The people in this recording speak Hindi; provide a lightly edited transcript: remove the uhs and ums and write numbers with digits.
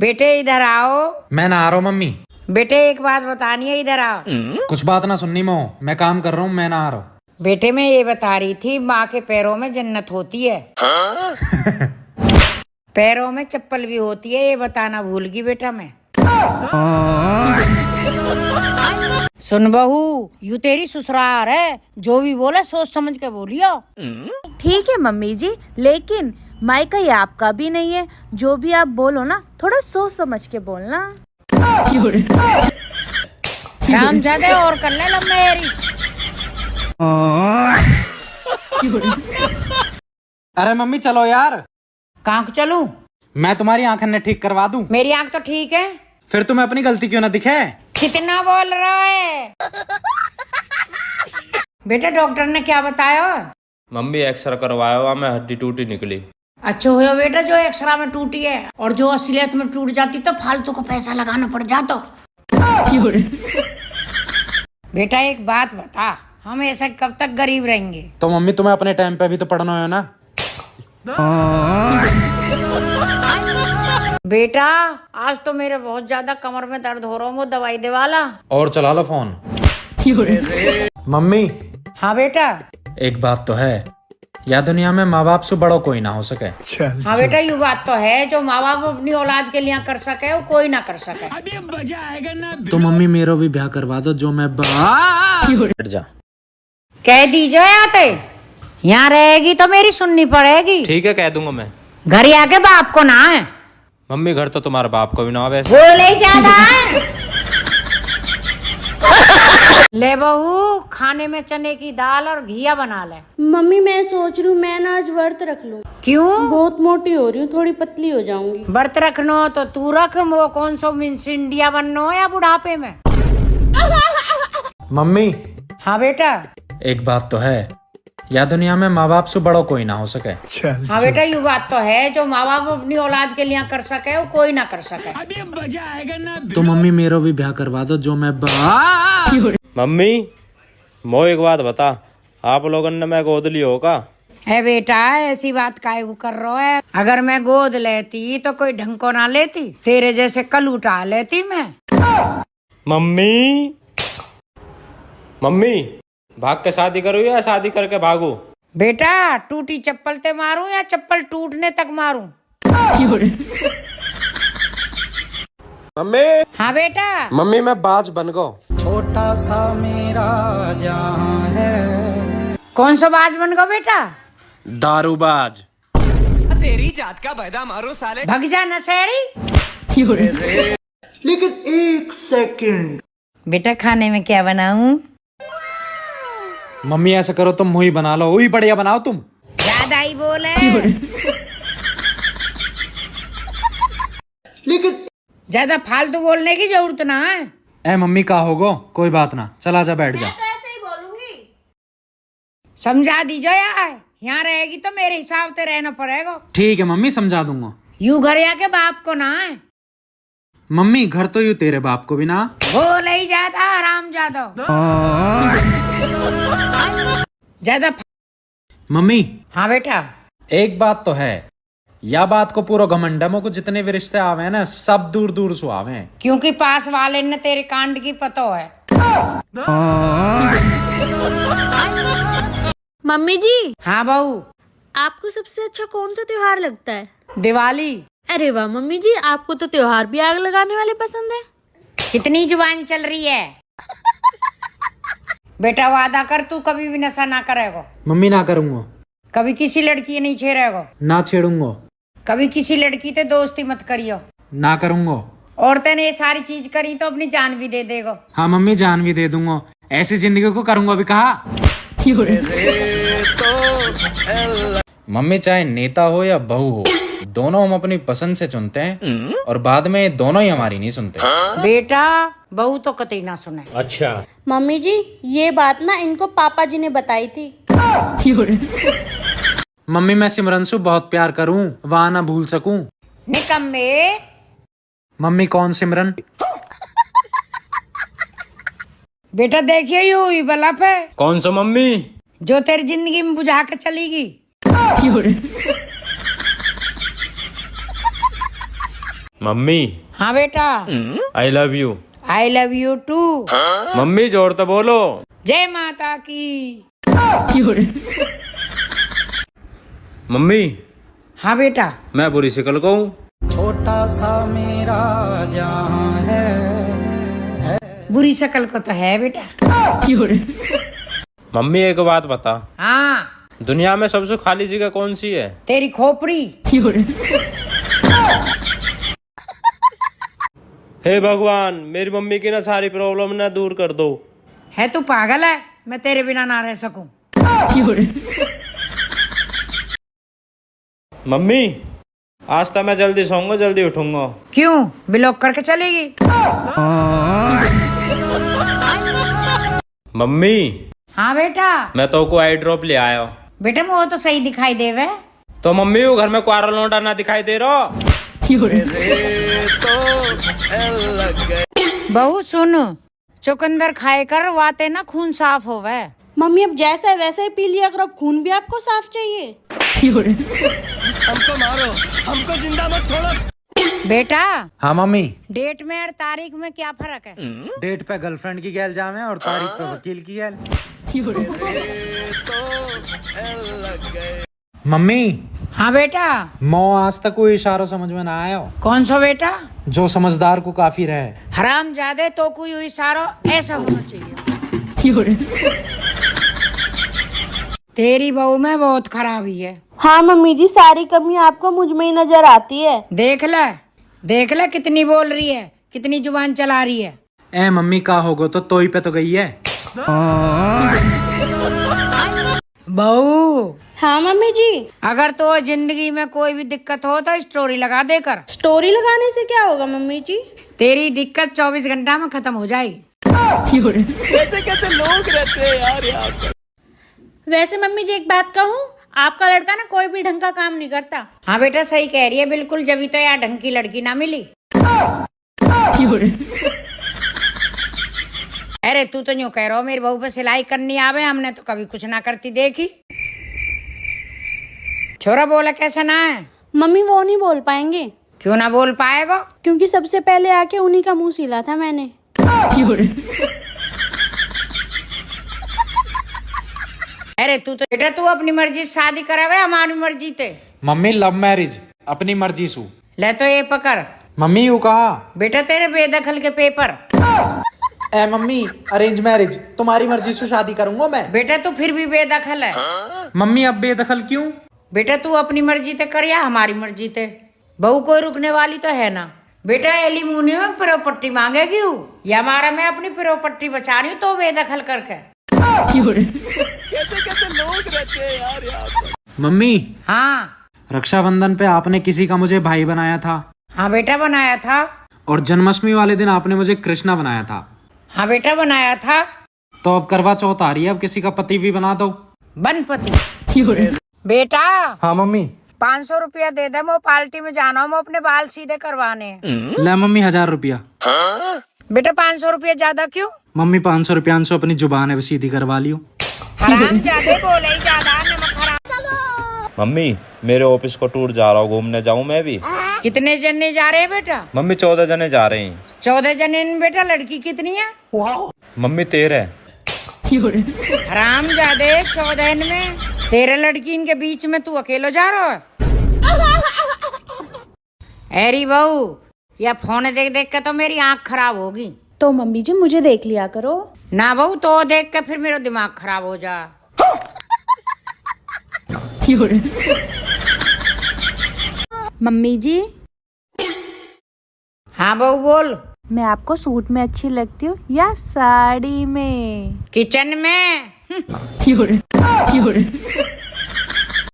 बेटे इधर आओ। मैं ना आ रहा हूँ मम्मी। बेटे एक बात बतानी है, इधर आओ। कुछ बात ना सुननी मो, मैं काम कर रहा हूँ, मैं ना आ रहा हूँ। बेटे मैं ये बता रही थी, माँ के पैरों में जन्नत होती है। पैरों में चप्पल भी होती है, ये बताना भूल गई बेटा मैं। सुन बहू, यू तेरी ससुराल है, जो भी बोले सोच समझ के बोलियो। ठीक है मम्मी जी, लेकिन माइका ये आपका भी नहीं है। जो भी आप बोलो ना, थोड़ा सोच समझ के बोलना। रामजादे और कर ले लव मेरी। अरे मम्मी चलो यार। कहाँ को चलूं? मैं तुम्हारी आंखें ने ठीक करवा दूं। मेरी आंख तो ठीक है। फिर तुम्हें अपनी गलती क्यों ना दिखे? कितना बोल रहा है बेटा? डॉक्टर ने क्या बताया? मम्मी एक्सरा करवाया हुआ, मैं हड्डी टूटी निकली। अच्छा हुआ बेटा जो एक्सरा में टूटी है, और जो असलियत में टूट जाती तो फालतू का पैसा लगाना पड़ जाता। बेटा एक बात बता, हम ऐसा कब तक गरीब रहेंगे? तो मम्मी तुम्हें अपने टाइम पे भी तो पढ़ना है ना। बेटा आज तो मेरे बहुत ज्यादा कमर में दर्द हो रहा हूँ, वो दवाई दे वाला। और चला लो फोन। मम्मी हाँ बेटा। एक बात तो है, या दुनिया में माँ बाप से बड़ो कोई ना हो सके। हाँ बेटा ये बात तो है, जो माँ बाप अपनी औलाद के लिए कर सके वो कोई ना कर सके। तो मम्मी मेरा भी ब्याह करवा दो, जो मैं बैठ जा। कह दीजिए आते, यहाँ रहेगी तो मेरी सुननी पड़ेगी। ठीक है, कह दूंगा मैं। घर आके बाप को ना है। मम्मी घर तो तुम्हारे बाप को भी ना वैसे। बोले ही ज्यादा है। ले बहू, खाने में चने की दाल और घिया बना ले। मम्मी मैं सोच रही हूँ मैं ना आज व्रत रख लूँ। क्यों? बहुत मोटी हो रही हूँ, थोड़ी पतली हो जाऊंगी। व्रत रखनो तो तू रख, वो कौन सो मिस इंडिया बननो है या बुढ़ापे में? मम्मी हाँ बेटा। एक बात तो है, या दुनिया में माँ बाप से बड़ो कोई ना हो सके। हाँ बेटा ये बात तो है, जो माँ बाप अपनी औलाद के लिए कर सके वो कोई ना कर सके। तो मम्मी मेरा भी ब्याह करवा दो, जो मैं मम्मी मो एक बात बता, आप लोगों ने मैं गोद ली होगा? है बेटा, ऐसी बात काहे को कर रहा है? अगर मैं गोद लेती तो कोई ढंग को ना लेती, तेरे जैसे कल उठा लेती मैं। मम्मी मम्मी भाग के शादी करूँ या शादी करके भागू? बेटा टूटी चप्पल ते मारूं या चप्पल टूटने तक मारूं? मम्मी। हाँ बेटा। मम्मी मैं बाज बन गो। छोटा सा मेरा जहां है। कौन सा बाज बन गो बेटा? दारूबाज। तेरी जात का बैदा मारो साले। भग जा नशेड़ी। लेकिन एक सेकंड। बेटा खाने में क्या बनाऊं? मम्मी ऐसा करो तुम मुही बना लो, वही बढ़िया बनाओ तुम। ज्यादा ही बोले। लेकिन ज्यादा फालतू बोलने की जरूरत ना है। ए मम्मी का होगो, कोई बात ना, चला जा बैठ जा। ऐसे ही बोलूंगी। समझा दीजिए यार, यहाँ रहेगी तो मेरे हिसाब से रहना पड़ेगा। ठीक है मम्मी समझा दूंगा। यूं घर आके बाप को ना है। मम्मी घर तो यूं तेरे बाप को भी ना। बोले ही ज्यादा आराम ज्यादा। ज्यादा मम्मी हाँ बेटा। एक बात तो है, या बात को पूरा घमंडमो को जितने भी रिश्ते आवे हैं ना, सब दूर दूर से आवे हैं। क्योंकि पास वाले ने तेरे कांड की पतो है। मम्मी जी हाँ बहू। आपको सबसे अच्छा कौन सा त्योहार लगता है? दिवाली। अरे वाह मम्मी जी, आपको तो त्योहार भी आग लगाने वाले पसंद है। कितनी जुबान चल रही है? बेटा वादा कर तू कभी भी नशा ना करेगा। मम्मी ना करूंगा। कभी किसी लड़की नहीं छेड़ेगा। ना छेड़ूंगा। कभी किसी लड़की ते दोस्ती मत करियो। ना करूंगा। औरतें ने ये सारी चीज करी तो अपनी जान भी दे देगा। हाँ मम्मी जान भी दे दूंगा, ऐसी जिंदगी को करूंगा भी कहा। मम्मी चाहे नेता हो या बहू हो, दोनों हम अपनी पसंद से चुनते हैं, और बाद में दोनों ही हमारी नहीं सुनते। बेटा बहू तो कतई ना सुने। अच्छा मम्मी जी ये बात ना इनको पापा जी ने बताई थी। मम्मी मैं सिमरन से बहुत प्यार करूं, वहाँ ना भूल सकूं। निकम्मे। मम्मी कौन सिमरन? बेटा देखिए यू ही बलफ है, कौन सा मम्मी? जो तेरी जिंदगी में बुझा के चलेगी। मम्मी हाँ बेटा। I love you. I love you too. Mummy जोर तो बोलो। जय माता की। मम्मी हाँ बेटा। मैं बुरी शक्ल को हूँ। बुरी शक्ल को तो है बेटा। मम्मी एक बात बता, हाँ दुनिया में सबसे खाली जगह कौन सी है? तेरी खोपड़ी। हे भगवान, मेरी मम्मी की ना सारी प्रॉब्लम ना दूर कर दो। है तू पागल है? मैं तेरे बिना ना रह सकूं। मम्मी आज तक मैं जल्दी सोऊंगा, जल्दी उठूंगा। क्यों? ब्लॉक करके चलेगी? मम्मी हाँ बेटा। मैं तो को आई ड्रॉप ले आया। बेटा वो तो सही दिखाई देवे। तो मम्मी वो घर में कुआरा लौंडा ना दिखाई दे रहा। बहू सुन, चुकंदर खाए कर वाते ना खून साफ होवे। मम्मी अब जैसा है वैसा ही पी लिया करो, अब खून भी आपको साफ चाहिए। हमको मारो, हमको जिंदा मत छोड़ो। बेटा हाँ मम्मी। डेट में और तारीख में क्या फर्क है? डेट पे गर्लफ्रेंड की गैल जाम है और तारीख पे वकील की गैल। मम्मी हाँ बेटा। मो आज तक कोई इशारा समझ में ना आया हो कौन सा बेटा? जो समझदार को काफी रहे। हराम जादे तो कोई हुई सारो ऐसा होना चाहिए। तेरी बहू में बहुत खराबी है। हाँ मम्मी जी, सारी कमी आपको मुझ में ही नजर आती है। देख ले कितनी बोल रही है, कितनी जुबान चला रही है। ए मम्मी का होगो तो तोई पे तो गई है। बहू हाँ मम्मी जी। अगर तो जिंदगी में कोई भी दिक्कत हो तो स्टोरी लगा देकर। स्टोरी लगाने से क्या होगा मम्मी जी? तेरी दिक्कत 24 घंटा में खत्म हो जाएगी। कैसे कैसे लोग रहते हैं यार यहाँ पे। वैसे मम्मी जी एक बात कहूँ, आपका लड़का ना कोई भी ढंग का काम नहीं करता। हाँ बेटा सही कह रही है बिल्कुल, जब तो यार ढंग की लड़की ना मिली। अरे तू तो यूं कह रहा हो मेरी बहू पे सिलाई करनी आवे, हमने तो कभी कुछ ना करती देखी। छोरा बोला कैसा ना है? मम्मी वो नहीं बोल पाएंगे। क्यों ना बोल पाएगा? क्योंकि सबसे पहले आके उन्हीं का मुंह सिला था मैंने। अरे तू तो बेटा तू अपनी मर्जी से शादी करेगा हमारी मर्जी ते? मम्मी लव मैरिज अपनी मर्जी सु। ले तो ये पकड़। मम्मी यू कहा। बेटा तेरे बेदखल के पेपर। ए मम्मी अरेंज मैरिज तुम्हारी मर्जी से शादी करूंगा मैं। बेटा तू फिर भी बेदखल है। मम्मी अब बेदखल क्यों? बेटा तू अपनी मर्जी ते कर या हमारी मर्जी ते, बहू कोई रुकने वाली तो है ना। बेटा एली मुने में प्रॉपर्टी मांगेगी या हमारा मैं अपनी प्रॉपर्टी बचा रही हूँ तो बेदखल करके। कैसे कैसे लोग रहते हैं यार यहाँ पे। मम्मी हाँ रक्षाबंधन पे आपने किसी का मुझे भाई बनाया था। हाँ बेटा बनाया था। और जन्माष्टमी वाले दिन आपने मुझे कृष्णा बनाया था। हाँ बेटा बनाया था। तो अब करवा चौथ आ रही है, अब किसी का पति भी बना दो। बनपति। बेटा हाँ मम्मी। 500 रुपया दे दे, मैं पार्टी में जाना हूँ, मैं अपने बाल सीधे करवाने हैं। ले मम्मी 1000 रुपया। बेटा 500 रुपया ज्यादा क्यों? मम्मी 500 रुपया से अपनी जुबान है वो सीधी करवा लियो। हराम ज्यादा बोले ही ज्यादा, नमक हराम। मम्मी मेरे ऑफिस को टूर जा रहा हूँ, घूमने जाऊँ मैं भी। कितने जने जा रहे हैं बेटा? मम्मी 14 जने जा रहे हैं। 14 जने में बेटा लड़की कितनी है? मम्मी 13। हराम ज्यादा 14 में 13 लड़की, इनके बीच में तू अकेलो जा रहा है। अरे बहू या फोन देख देख के तो मेरी आंख खराब होगी। तो मम्मी जी मुझे देख लिया करो ना बहू, तो देख के फिर मेरा दिमाग खराब हो जा। मम्मी जी हाँ बहू बोल। मैं आपको सूट में अच्छी लगती हूँ या साड़ी में? किचन में।